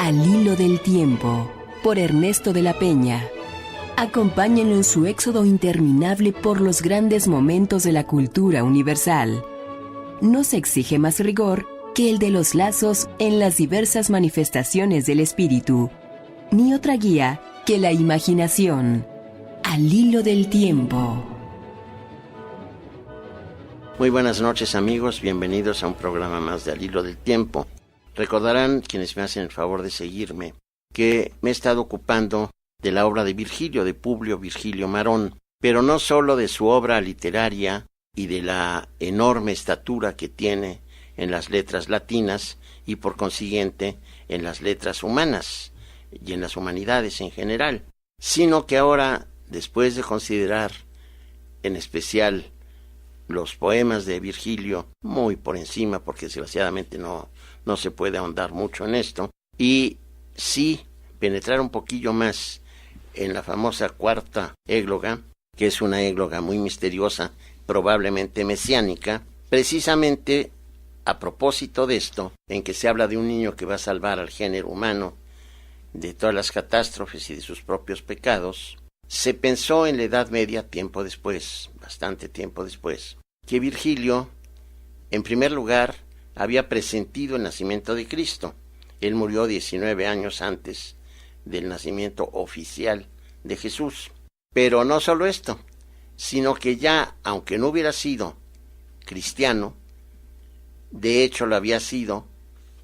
Al hilo del tiempo, por Ernesto de la Peña. Acompáñenlo en su éxodo interminable por los grandes momentos de la cultura universal. No se exige más rigor que el de los lazos en las diversas manifestaciones del espíritu, ni otra guía que la imaginación. Al hilo del tiempo. Muy buenas noches, amigos, bienvenidos a un programa más de Al hilo del tiempo. Recordarán, quienes me hacen el favor de seguirme, que me he estado ocupando de la obra de Virgilio, de Publio Virgilio Marón, pero no solo de su obra literaria y de la enorme estatura que tiene en las letras latinas y por consiguiente en las letras humanas y en las humanidades en general, sino que ahora, después de considerar en especial los poemas de Virgilio, muy por encima, porque desgraciadamente no se puede ahondar mucho en esto, y sí penetrar un poquillo más en la famosa cuarta égloga, que es una égloga muy misteriosa, probablemente mesiánica, precisamente a propósito de esto, en que se habla de un niño que va a salvar al género humano de todas las catástrofes y de sus propios pecados. Se pensó en la Edad Media, tiempo después, bastante tiempo después, que Virgilio, en primer lugar, había presentido el nacimiento de Cristo. Él murió 19 años antes del nacimiento oficial de Jesús. Pero no solo esto, sino que ya, aunque no hubiera sido cristiano, de hecho lo había sido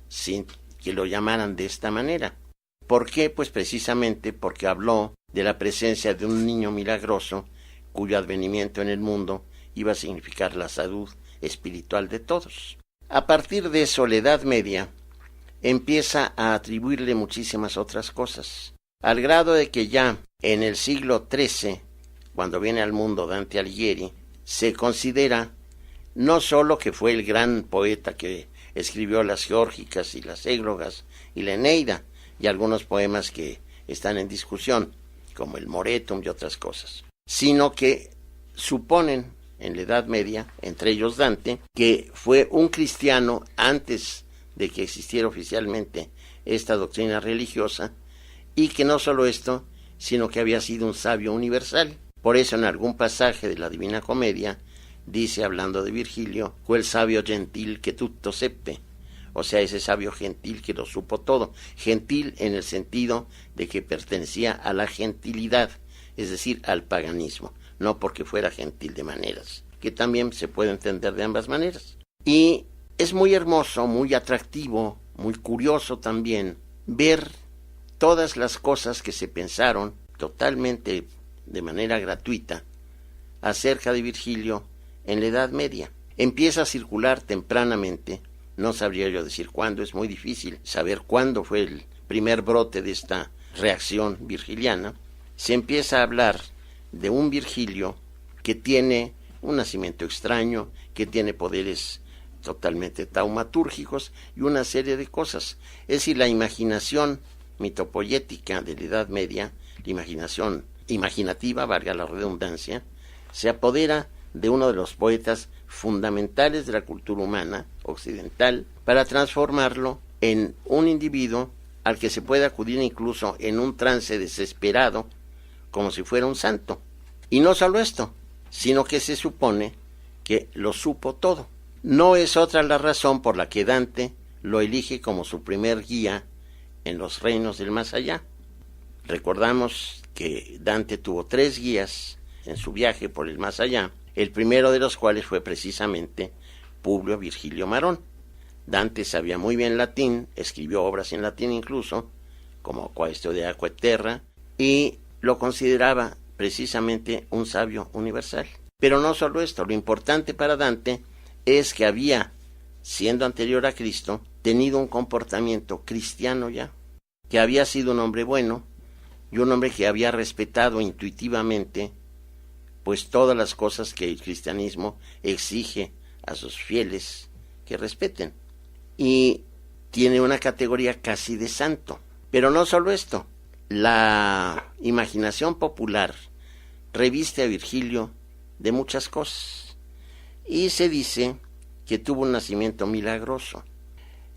sin que lo llamaran de esta manera. ¿Por qué? Pues precisamente porque habló de la presencia de un niño milagroso cuyo advenimiento en el mundo iba a significar la salud espiritual de todos. A partir de eso, la Edad Media empieza a atribuirle muchísimas otras cosas, al grado de que ya en el siglo XIII, cuando viene al mundo Dante Alighieri, se considera no solo que fue el gran poeta que escribió las Geórgicas y las Églogas y la Eneida, y algunos poemas que están en discusión, como el Moretum y otras cosas, sino que suponen en la Edad Media, entre ellos Dante, que fue un cristiano antes de que existiera oficialmente esta doctrina religiosa, y que no solo esto, sino que había sido un sabio universal. Por eso en algún pasaje de la Divina Comedia dice, hablando de Virgilio, quel sabio gentil que tutto seppe, o sea, ese sabio gentil que lo supo todo, gentil en el sentido de que pertenecía a la gentilidad, es decir, al paganismo, no porque fuera gentil de maneras, que también se puede entender de ambas maneras. Y es muy hermoso, muy atractivo, muy curioso también ver todas las cosas que se pensaron totalmente de manera gratuita acerca de Virgilio en la Edad Media. Empieza a circular tempranamente, no sabría yo decir cuándo, es muy difícil saber cuándo fue el primer brote de esta reacción virgiliana. Se empieza a hablar de un Virgilio que tiene un nacimiento extraño, que tiene poderes totalmente taumatúrgicos y una serie de cosas. Es decir, la imaginación mitopoyética de la Edad Media, la imaginación imaginativa, valga la redundancia, se apodera de uno de los poetas fundamentales de la cultura humana occidental para transformarlo en un individuo al que se puede acudir incluso en un trance desesperado, como si fuera un santo. Y no solo esto, sino que se supone que lo supo todo. No es otra la razón por la que Dante lo elige como su primer guía en los reinos del más allá. Recordamos que Dante tuvo 3 guías en su viaje por el más allá, el primero de los cuales fue precisamente Publio Virgilio Marón. Dante sabía muy bien latín, escribió obras en latín incluso, como Quaestio de Aqua et Terra, y lo consideraba precisamente un sabio universal. Pero no solo esto, lo importante para Dante es que había, siendo anterior a Cristo, tenido un comportamiento cristiano ya, que había sido un hombre bueno y un hombre que había respetado intuitivamente pues todas las cosas que el cristianismo exige a sus fieles que respeten. Y tiene una categoría casi de santo. Pero no solo esto, la imaginación popular reviste a Virgilio de muchas cosas y se dice que tuvo un nacimiento milagroso.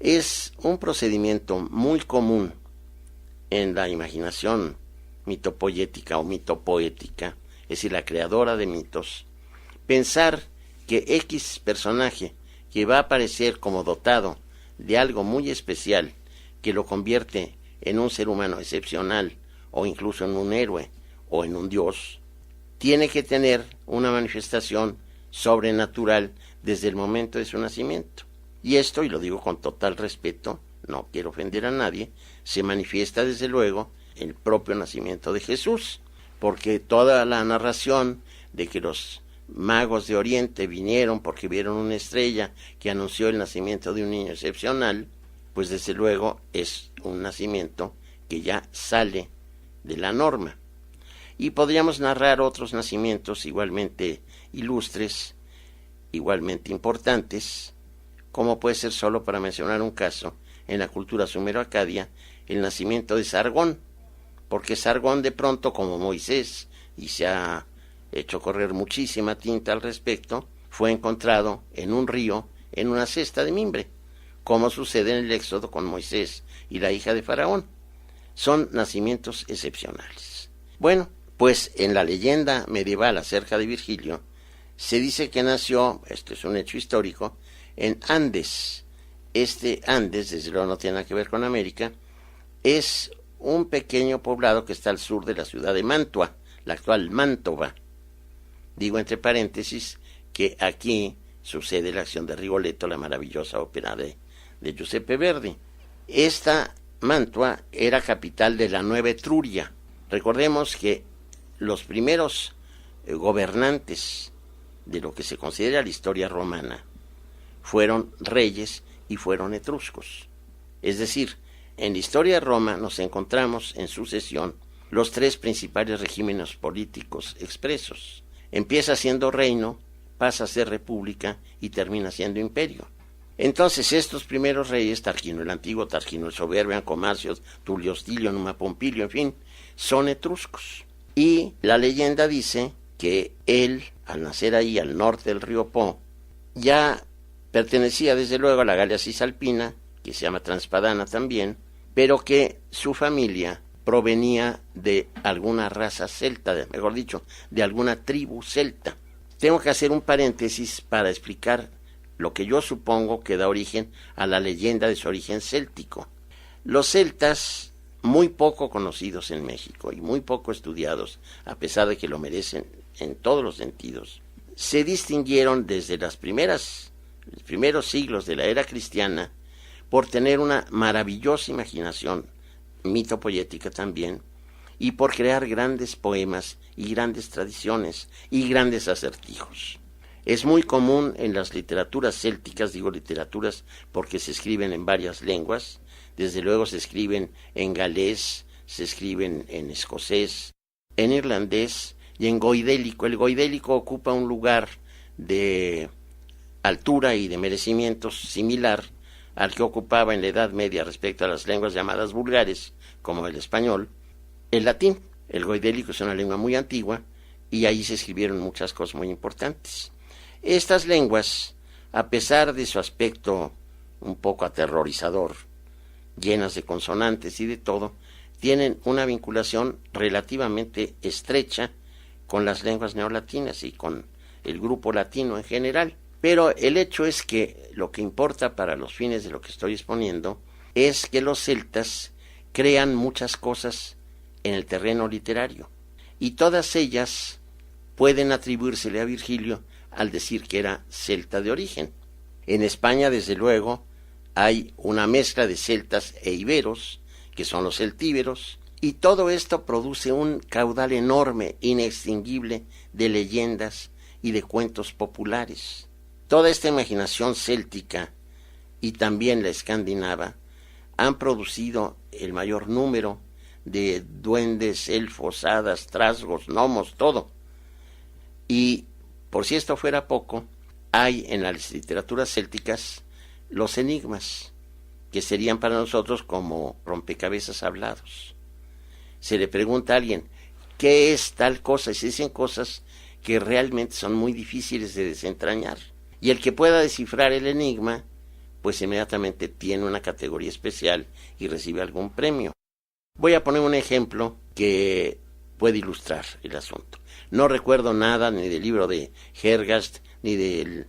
Es un procedimiento muy común en la imaginación mitopoética o mitopoética, es decir, la creadora de mitos, pensar que X personaje que va a aparecer como dotado de algo muy especial que lo convierte en un ser humano excepcional o incluso en un héroe o en un dios, tiene que tener una manifestación sobrenatural desde el momento de su nacimiento. Y esto, y lo digo con total respeto, no quiero ofender a nadie, se manifiesta desde luego en el propio nacimiento de Jesús, porque toda la narración de que los magos de Oriente vinieron porque vieron una estrella que anunció el nacimiento de un niño excepcional, pues desde luego es un nacimiento que ya sale de la norma. Y podríamos narrar otros nacimientos igualmente ilustres, igualmente importantes, como puede ser, solo para mencionar un caso, en la cultura sumero-acadia, el nacimiento de Sargón, porque Sargón de pronto, como Moisés, y se ha hecho correr muchísima tinta al respecto, fue encontrado en un río en una cesta de mimbre, como sucede en el Éxodo con Moisés y la hija de Faraón. Son nacimientos excepcionales. Bueno, pues en la leyenda medieval acerca de Virgilio, se dice que nació, esto es un hecho histórico, en Andes. Este Andes, desde luego no tiene nada que ver con América, es un pequeño poblado que está al sur de la ciudad de Mantua, la actual Mantova. Digo entre paréntesis que aquí sucede la acción de Rigoletto, la maravillosa ópera de Giuseppe Verdi. Esta Mantua era capital de la Nueva Etruria. Recordemos que los primeros gobernantes de lo que se considera la historia romana fueron reyes y fueron etruscos. Es decir, en la historia de Roma nos encontramos en sucesión los tres principales regímenes políticos expresos. Empieza siendo reino, pasa a ser república y termina siendo imperio. Entonces estos primeros reyes, Tarquino el Antiguo, Tarquino el Soberbio, Ancomacio, Tulio Hostilio, Numa Pompilio, en fin, son etruscos. Y la leyenda dice que él, al nacer ahí al norte del río Po, ya pertenecía desde luego a la Galia Cisalpina, que se llama Transpadana también, pero que su familia provenía de alguna raza celta, mejor dicho, de alguna tribu celta. Tengo que hacer un paréntesis para explicar lo que yo supongo que da origen a la leyenda de su origen céltico. Los celtas, muy poco conocidos en México y muy poco estudiados, a pesar de que lo merecen en todos los sentidos, se distinguieron desde los primeros siglos de la era cristiana por tener una maravillosa imaginación, mitopoética también, y por crear grandes poemas y grandes tradiciones y grandes acertijos. Es muy común en las literaturas célticas, digo literaturas porque se escriben en varias lenguas, desde luego se escriben en galés, se escriben en escocés, en irlandés y en goidélico. El goidélico ocupa un lugar de altura y de merecimientos similar al que ocupaba en la Edad Media respecto a las lenguas llamadas vulgares, como el español, el latín. El goidélico es una lengua muy antigua y ahí se escribieron muchas cosas muy importantes. Estas lenguas, a pesar de su aspecto un poco aterrorizador, llenas de consonantes y de todo, tienen una vinculación relativamente estrecha con las lenguas neolatinas y con el grupo latino en general. Pero el hecho es que lo que importa para los fines de lo que estoy exponiendo es que los celtas crean muchas cosas en el terreno literario y todas ellas pueden atribuírsele a Virgilio al decir que era celta de origen. En España, desde luego, hay una mezcla de celtas e iberos, que son los celtíberos, y todo esto produce un caudal enorme, inextinguible, de leyendas y de cuentos populares. Toda esta imaginación céltica y también la escandinava han producido el mayor número de duendes, elfos, hadas, trasgos, gnomos, todo. Y por si esto fuera poco, hay en las literaturas célticas los enigmas, que serían para nosotros como rompecabezas hablados. Se le pregunta a alguien, ¿qué es tal cosa? Y se dicen cosas que realmente son muy difíciles de desentrañar. Y el que pueda descifrar el enigma, pues inmediatamente tiene una categoría especial y recibe algún premio. Voy a poner un ejemplo que puede ilustrar el asunto. No recuerdo nada ni del libro de Hergast, ni de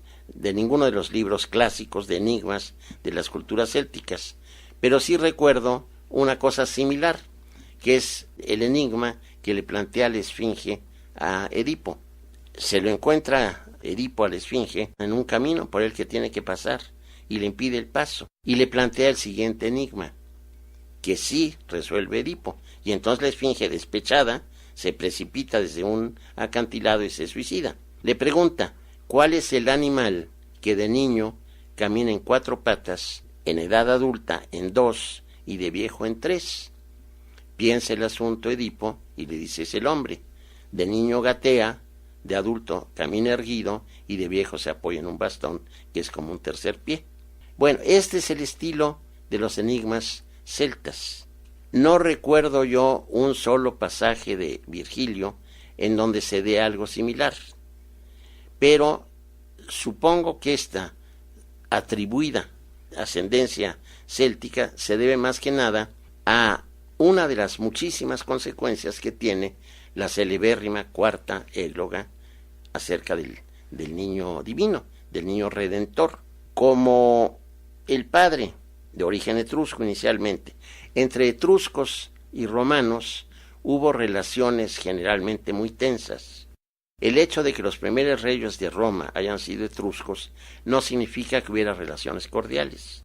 ninguno de los libros clásicos de enigmas de las culturas célticas, pero sí recuerdo una cosa similar, que es el enigma que le plantea la Esfinge a Edipo. Se lo encuentra Edipo a la Esfinge en un camino por el que tiene que pasar y le impide el paso, y le plantea el siguiente enigma, que sí resuelve Edipo, y entonces la Esfinge, despechada, se precipita desde un acantilado y se suicida. Le pregunta: ¿cuál es el animal que de niño camina en 4 patas, en edad adulta en 2 y de viejo en 3? Piensa el asunto Edipo y le dice: es el hombre. De niño gatea, de adulto camina erguido y de viejo se apoya en un bastón, que es como un tercer pie. Bueno, este es el estilo de los enigmas celtas. No recuerdo yo un solo pasaje de Virgilio en donde se dé algo similar, pero supongo que esta atribuida ascendencia céltica se debe más que nada a una de las muchísimas consecuencias que tiene la celebérrima cuarta égloga acerca del niño divino, del niño redentor. Como el padre, de origen etrusco inicialmente, entre etruscos y romanos hubo relaciones generalmente muy tensas. El hecho de que los primeros reyes de Roma hayan sido etruscos no significa que hubiera relaciones cordiales.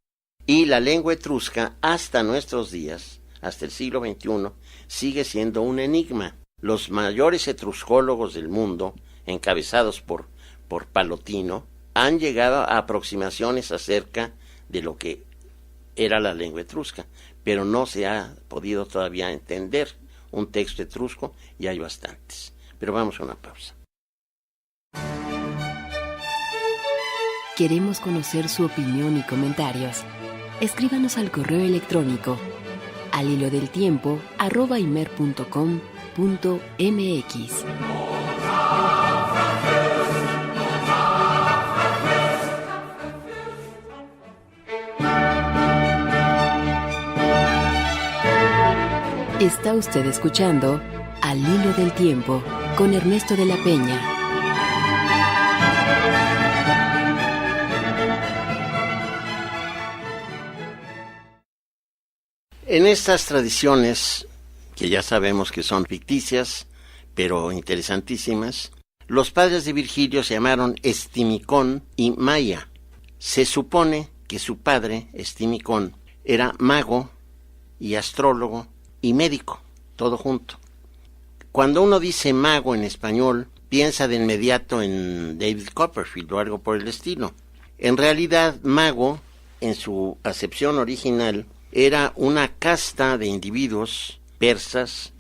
Y la lengua etrusca hasta nuestros días, hasta el siglo XXI, sigue siendo un enigma. Los mayores etruscólogos del mundo, encabezados por Palotino, han llegado a aproximaciones acerca de lo que era la lengua etrusca, pero no se ha podido todavía entender un texto etrusco, y hay bastantes. Pero vamos a una pausa. Queremos conocer su opinión y comentarios. Escríbanos al correo electrónico alhilodeltiempo@imer.com.mx. Está usted escuchando Al Hilo del Tiempo con Ernesto de la Peña. En estas tradiciones, que ya sabemos que son ficticias, pero interesantísimas, los padres de Virgilio se llamaron Estimicón y Maia. Se supone que su padre, Estimicón, era mago y astrólogo y médico, todo junto. Cuando uno dice mago en español, piensa de inmediato en David Copperfield o algo por el estilo. En realidad, mago, en su acepción original, era una casta de individuos persas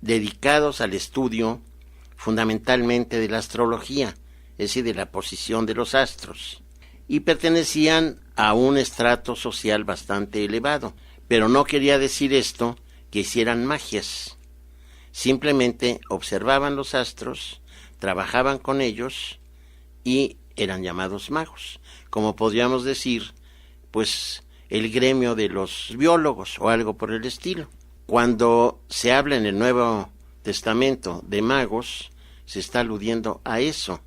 dedicados al estudio fundamentalmente de la astrología, es decir, de la posición de los astros, y pertenecían a un estrato social bastante elevado, pero no quería decir esto que hicieran magias. Simplemente observaban los astros, trabajaban con ellos y eran llamados magos, como podríamos decir, pues, el gremio de los biólogos o algo por el estilo. Cuando se habla en el Nuevo Testamento de magos, se está aludiendo a eso,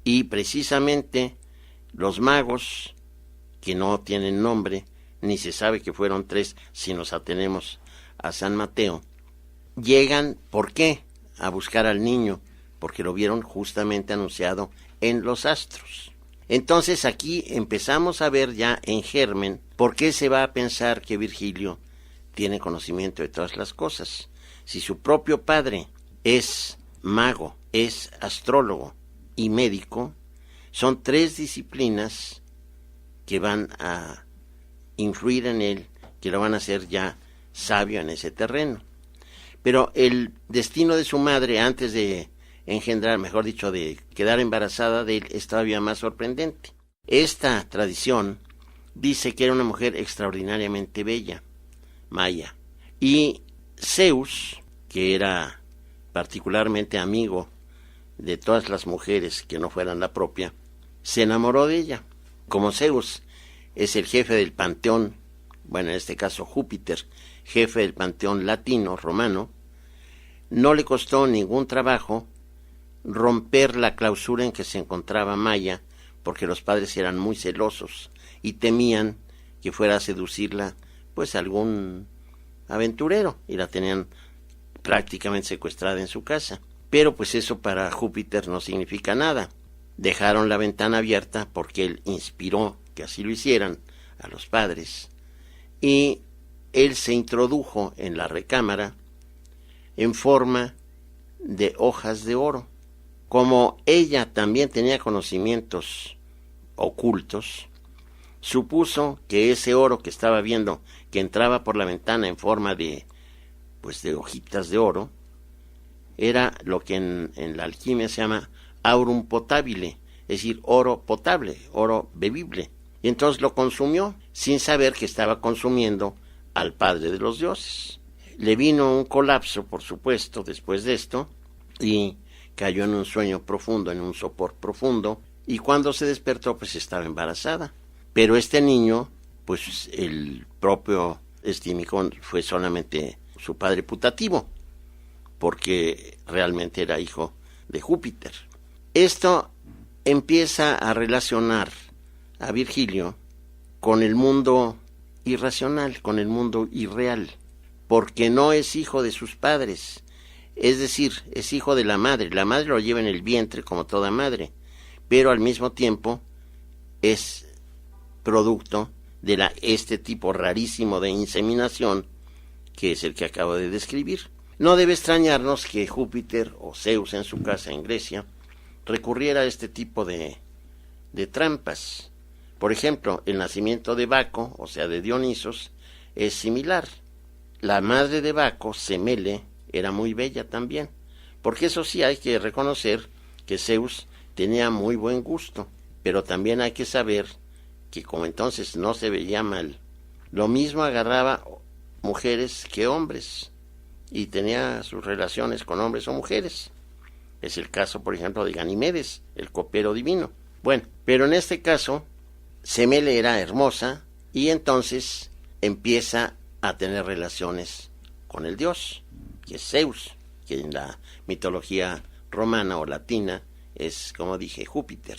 y precisamente los magos, que no tienen nombre, ni se sabe que fueron 3 si nos atenemos a San Mateo, llegan, ¿por qué?, a buscar al niño, porque lo vieron justamente anunciado en los astros. Entonces aquí empezamos a ver ya en germen por qué se va a pensar que Virgilio tiene conocimiento de todas las cosas. Si su propio padre es mago, es astrólogo y médico, son 3 disciplinas que van a influir en él, que lo van a hacer ya sabio en ese terreno. Pero el destino de su madre, antes de engendrar, mejor dicho, de quedar embarazada de él, es todavía más sorprendente. Esta tradición dice que era una mujer extraordinariamente bella, Maia, y Zeus, que era particularmente amigo de todas las mujeres que no fueran la propia, se enamoró de ella. Como Zeus es el jefe del panteón, bueno, en este caso Júpiter, jefe del panteón latino romano, no le costó ningún trabajo romper la clausura en que se encontraba Maya, porque los padres eran muy celosos y temían que fuera a seducirla pues algún aventurero, y la tenían prácticamente secuestrada en su casa. Pero pues eso para Júpiter no significa nada. Dejaron la ventana abierta porque él inspiró que así lo hicieran a los padres, y él se introdujo en la recámara en forma de hojas de oro. Como ella también tenía conocimientos ocultos, supuso que ese oro que estaba viendo, que entraba por la ventana en forma de hojitas de oro, era lo que en la alquimia se llama aurum potabile, es decir, oro potable, oro bebible. Y entonces lo consumió sin saber que estaba consumiendo al padre de los dioses. Le vino un colapso, por supuesto, después de esto, y cayó en un sueño profundo, en un sopor profundo, y cuando se despertó pues estaba embarazada. Pero este niño, pues el propio Estimicón fue solamente su padre putativo, porque realmente era hijo de Júpiter. Esto empieza a relacionar a Virgilio con el mundo irracional, con el mundo irreal, porque no es hijo de sus padres, es decir, es hijo de la madre lo lleva en el vientre como toda madre, pero al mismo tiempo es producto de este tipo rarísimo de inseminación, que es el que acabo de describir. No debe extrañarnos que Júpiter, o Zeus en su casa en Grecia, recurriera a este tipo de trampas. Por ejemplo, el nacimiento de Baco, o sea de Dionisos, es similar. La madre de Baco, Semele, era muy bella también, porque eso sí hay que reconocer que Zeus tenía muy buen gusto, pero también hay que saber que como entonces no se veía mal, lo mismo agarraba mujeres que hombres, y tenía sus relaciones con hombres o mujeres. Es el caso, por ejemplo, de Ganimedes, el copero divino. Bueno, pero en este caso, Semele era hermosa, y entonces empieza a tener relaciones con el dios, que es Zeus, que en la mitología romana o latina es, como dije, Júpiter,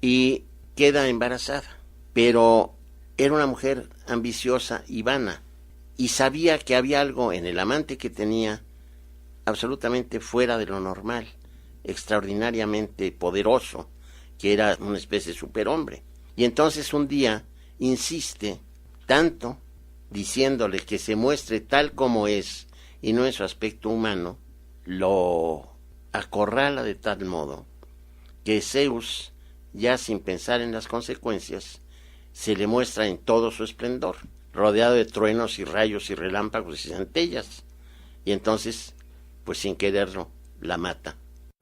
y queda embarazada. Pero era una mujer ambiciosa y vana, y sabía que había algo en el amante que tenía absolutamente fuera de lo normal, extraordinariamente poderoso, que era una especie de superhombre. Y entonces un día insiste tanto, diciéndole que se muestre tal como es y no en su aspecto humano, lo acorrala de tal modo que Zeus, ya sin pensar en las consecuencias, se le muestra en todo su esplendor, rodeado de truenos y rayos y relámpagos y centellas, y entonces, pues sin quererlo, la mata.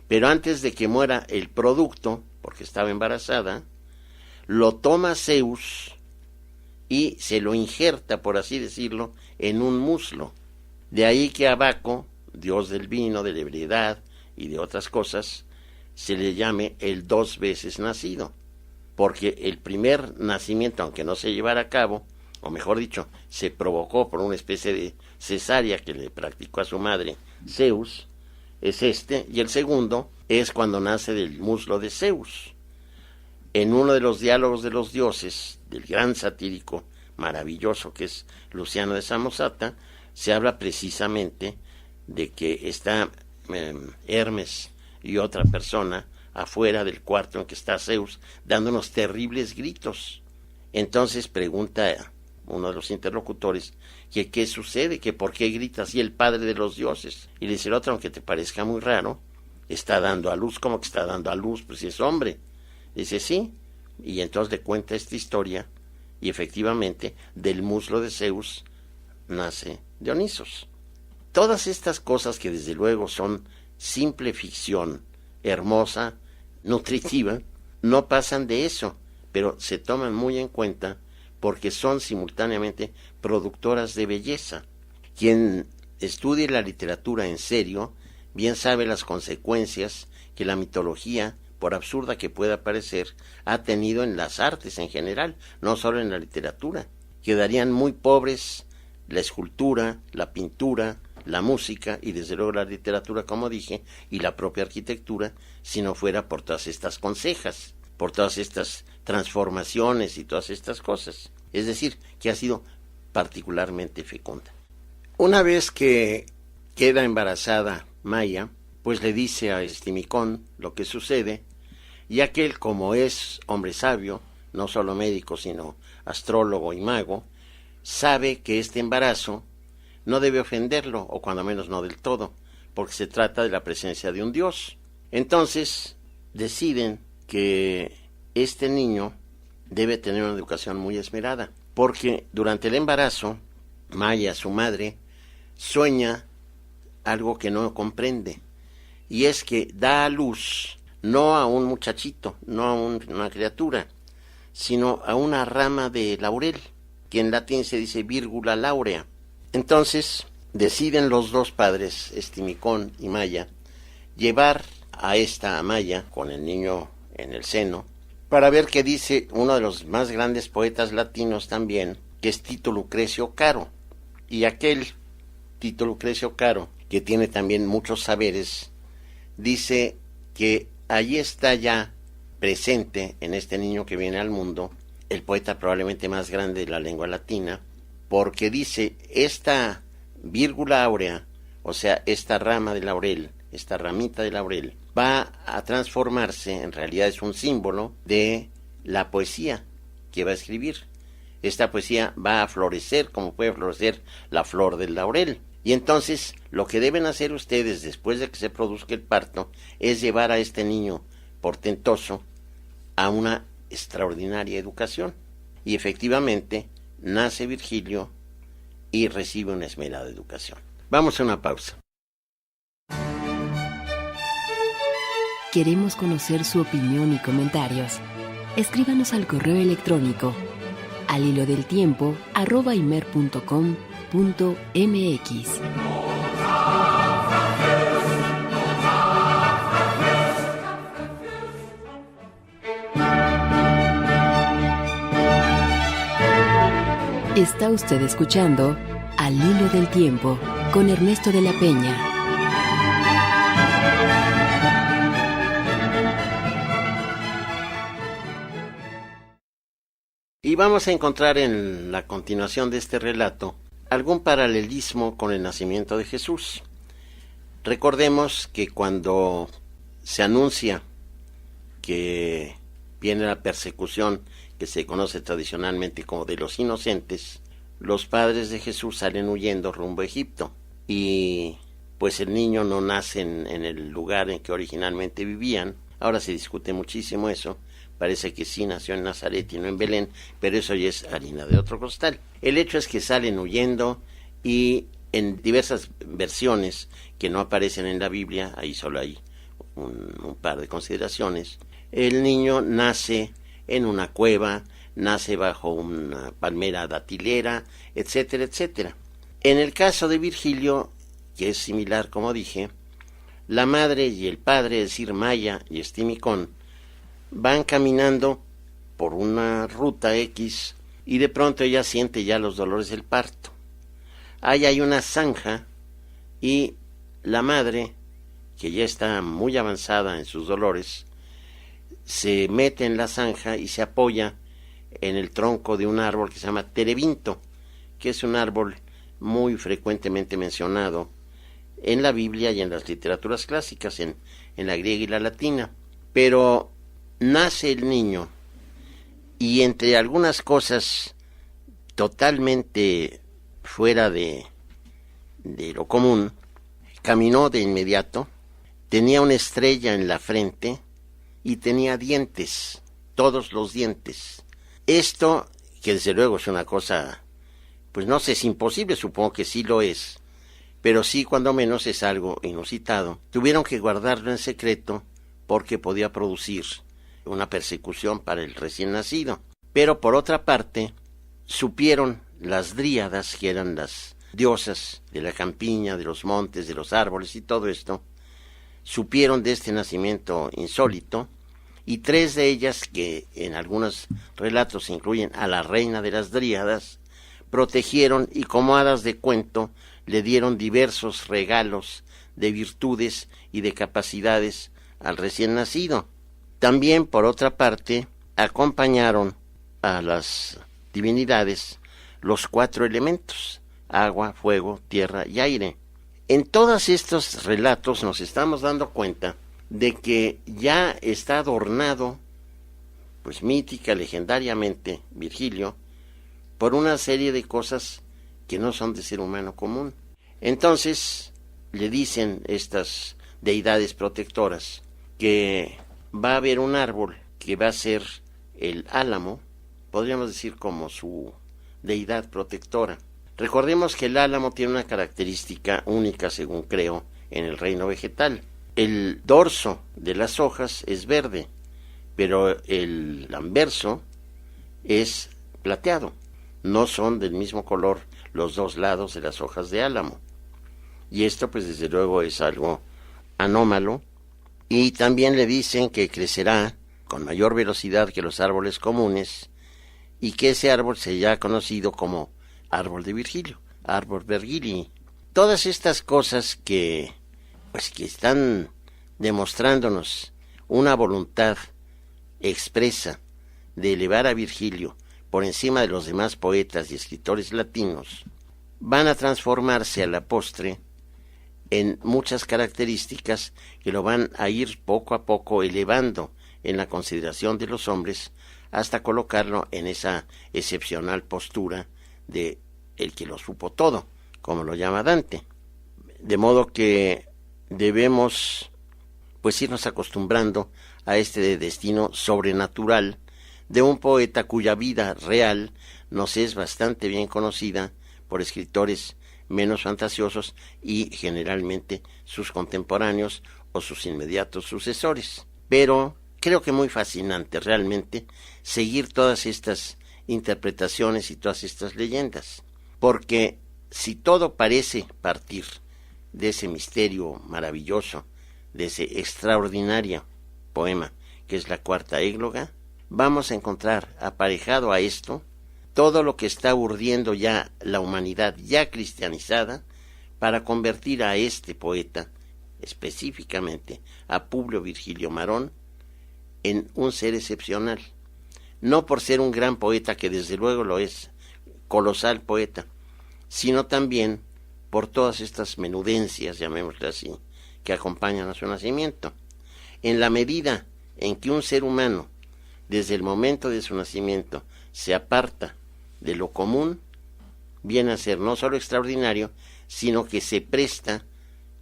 Pero antes de que muera el producto, porque estaba embarazada, lo toma Zeus y se lo injerta, por así decirlo, en un muslo. De ahí que a Baco, dios del vino, de la ebriedad y de otras cosas, se le llame el 2 veces nacido, porque el primer nacimiento, aunque no se llevara a cabo, o mejor dicho, se provocó por una especie de cesárea que le practicó a su madre Zeus, es este, y el segundo es cuando nace del muslo de Zeus. En uno de los diálogos de los dioses, del gran satírico maravilloso que es Luciano de Samosata, se habla precisamente de que está Hermes y otra persona afuera del cuarto en que está Zeus, dando unos terribles gritos. Entonces pregunta uno de los interlocutores que qué sucede, que por qué grita así el padre de los dioses. Y le dice el otro, aunque te parezca muy raro, está dando a luz. ¿Cómo que está dando a luz? Pues si es hombre. Dice sí, y entonces le cuenta esta historia, y efectivamente del muslo de Zeus nace Dionisos. Todas estas cosas que desde luego son simple ficción, hermosa, nutritiva, no pasan de eso, pero se toman muy en cuenta porque son simultáneamente productoras de belleza. Quien estudie la literatura en serio, bien sabe las consecuencias que la mitología, por absurda que pueda parecer, ha tenido en las artes en general, no solo en la literatura. Quedarían muy pobres la escultura, la pintura, la música y desde luego la literatura, como dije, y la propia arquitectura, si no fuera por todas estas consejas, por todas estas transformaciones y todas estas cosas. Es decir, que ha sido particularmente fecunda. Una vez que queda embarazada Maya, pues le dice a Estimicón lo que sucede, y aquel, como es hombre sabio, no solo médico, sino astrólogo y mago, sabe que este embarazo no debe ofenderlo, o cuando menos no del todo, porque se trata de la presencia de un dios. Entonces deciden que este niño debe tener una educación muy esmerada, porque durante el embarazo, Maya, su madre, sueña algo que no comprende, y es que da a luz no a un muchachito, no a una criatura, sino a una rama de laurel, que en latín se dice vírgula laurea. Entonces deciden los dos padres, Estimicón y Maya, llevar a esta Maya con el niño en el seno, para ver qué dice uno de los más grandes poetas latinos también, que es Tito Lucrecio Caro. Y aquel Tito Lucrecio Caro, que tiene también muchos saberes, dice que allí está ya presente en este niño que viene al mundo el poeta probablemente más grande de la lengua latina, porque dice, esta vírgula áurea, o sea, esta rama de laurel, esta ramita de laurel, va a transformarse, en realidad es un símbolo de la poesía que va a escribir. Esta poesía va a florecer como puede florecer la flor del laurel. Y entonces lo que deben hacer ustedes después de que se produzca el parto es llevar a este niño portentoso a una extraordinaria educación. Y efectivamente nace Virgilio y recibe una esmerada educación. Vamos a una pausa. Queremos conocer su opinión y comentarios. Escríbanos al correo electrónico alilodeltiempo@imer.com.mx. Está usted escuchando Al Hilo del Tiempo con Ernesto de la Peña. Y vamos a encontrar en la continuación de este relato algún paralelismo con el nacimiento de Jesús. Recordemos que cuando se anuncia que viene la persecución que se conoce tradicionalmente como de los inocentes, los padres de Jesús salen huyendo rumbo a Egipto y pues el niño no nace en el lugar en que originalmente vivían. Ahora se discute muchísimo eso. Parece que sí nació en Nazaret y no en Belén, pero eso ya es harina de otro costal. El hecho es que salen huyendo y en diversas versiones que no aparecen en la Biblia, ahí solo hay un par de consideraciones, el niño nace en una cueva, nace bajo una palmera datilera, etcétera, etcétera. En el caso de Virgilio, que es similar como dije, la madre y el padre, es decir, Maya y Estimicón, van caminando por una ruta X y de pronto ella siente ya los dolores del parto. Ahí hay una zanja y la madre, que ya está muy avanzada en sus dolores, se mete en la zanja y se apoya en el tronco de un árbol que se llama terebinto, que es un árbol muy frecuentemente mencionado en la Biblia y en las literaturas clásicas, en la griega y la latina. Pero nace el niño y entre algunas cosas totalmente fuera de lo común, caminó de inmediato, tenía una estrella en la frente y tenía dientes, todos los dientes. Esto, que desde luego es una cosa, pues no sé, es imposible, supongo que sí lo es, pero sí cuando menos es algo inusitado. Tuvieron que guardarlo en secreto porque podía producir una persecución para el recién nacido. Pero por otra parte, supieron las dríadas, que eran las diosas de la campiña, de los montes, de los árboles y todo esto, supieron de este nacimiento insólito, y 3 de ellas, que en algunos relatos incluyen a la reina de las dríadas, protegieron y como hadas de cuento le dieron diversos regalos de virtudes y de capacidades al recién nacido. También, por otra parte, acompañaron a las divinidades los 4 elementos: agua, fuego, tierra y aire. En todos estos relatos nos estamos dando cuenta de que ya está adornado, pues mítica, legendariamente, Virgilio, por una serie de cosas que no son de ser humano común. Entonces, le dicen estas deidades protectoras que va a haber un árbol que va a ser el álamo, podríamos decir como su deidad protectora. Recordemos que el álamo tiene una característica única, según creo, en el reino vegetal. El dorso de las hojas es verde, pero el anverso es plateado. No son del mismo color los dos lados de las hojas de álamo. Y esto, pues, desde luego es algo anómalo. Y también le dicen que crecerá con mayor velocidad que los árboles comunes y que ese árbol será conocido como árbol de Virgilio, árbol Vergilii. Todas estas cosas que están demostrándonos una voluntad expresa de elevar a Virgilio por encima de los demás poetas y escritores latinos, van a transformarse a la postre en muchas características que lo van a ir poco a poco elevando en la consideración de los hombres hasta colocarlo en esa excepcional postura de el que lo supo todo, como lo llama Dante. De modo que debemos pues irnos acostumbrando a este destino sobrenatural de un poeta cuya vida real nos es bastante bien conocida por escritores menos fantasiosos y generalmente sus contemporáneos o sus inmediatos sucesores. Pero creo que muy fascinante realmente seguir todas estas interpretaciones y todas estas leyendas, porque si todo parece partir de ese misterio maravilloso, de ese extraordinario poema que es la Cuarta Égloga, vamos a encontrar aparejado a esto todo lo que está urdiendo ya la humanidad ya cristianizada para convertir a este poeta, específicamente a Publio Virgilio Marón, en un ser excepcional. No por ser un gran poeta, que desde luego lo es, colosal poeta, sino también por todas estas menudencias, llamémosle así, que acompañan a su nacimiento. En la medida en que un ser humano, desde el momento de su nacimiento, se aparta de lo común, viene a ser no solo extraordinario, sino que se presta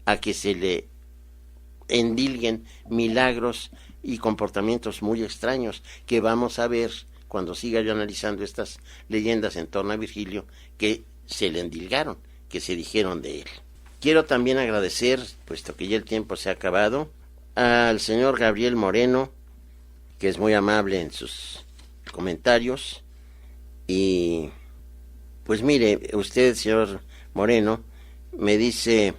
a que se le endilguen milagros y comportamientos muy extraños que vamos a ver cuando siga yo analizando estas leyendas en torno a Virgilio, que se le endilgaron, que se dijeron de él. Quiero también agradecer, puesto que ya el tiempo se ha acabado, al señor Gabriel Moreno, que es muy amable en sus comentarios. Y pues mire, usted, señor Moreno, me dice: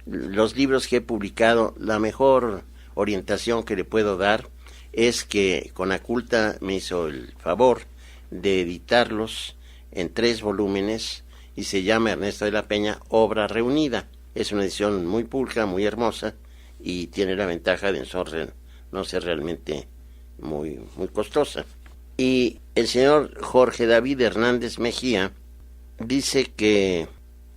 los libros que he publicado, la mejor orientación que le puedo dar es que Conaculta me hizo el favor de editarlos en 3 volúmenes y se llama Ernesto de la Peña, Obra Reunida. Es una edición muy pulcra, muy hermosa y tiene la ventaja de no ser realmente muy costosa. Y el señor Jorge David Hernández Mejía dice que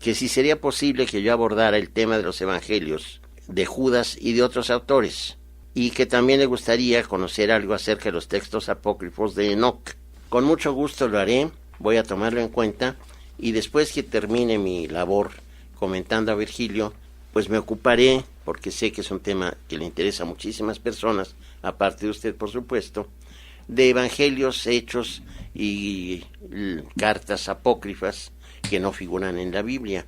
si sería posible que yo abordara el tema de los evangelios de Judas y de otros autores, y que también le gustaría conocer algo acerca de los textos apócrifos de Enoc. Con mucho gusto lo haré, voy a tomarlo en cuenta, y después que termine mi labor comentando a Virgilio, pues me ocuparé, porque sé que es un tema que le interesa a muchísimas personas, aparte de usted, por supuesto, de evangelios, hechos y cartas apócrifas que no figuran en la Biblia,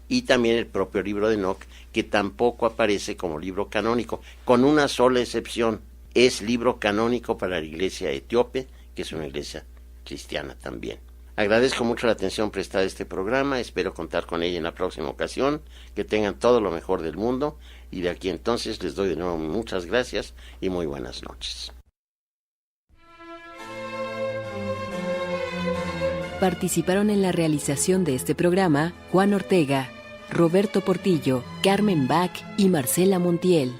y también el propio libro de Enoc, que tampoco aparece como libro canónico, con una sola excepción: es libro canónico para la iglesia etíope, que es una iglesia cristiana también. Agradezco mucho la atención prestada a este programa, espero contar con ella en la próxima ocasión, que tengan todo lo mejor del mundo, y de aquí entonces les doy de nuevo muchas gracias y muy buenas noches. Participaron en la realización de este programa Juan Ortega, Roberto Portillo, Carmen Bach y Marcela Montiel.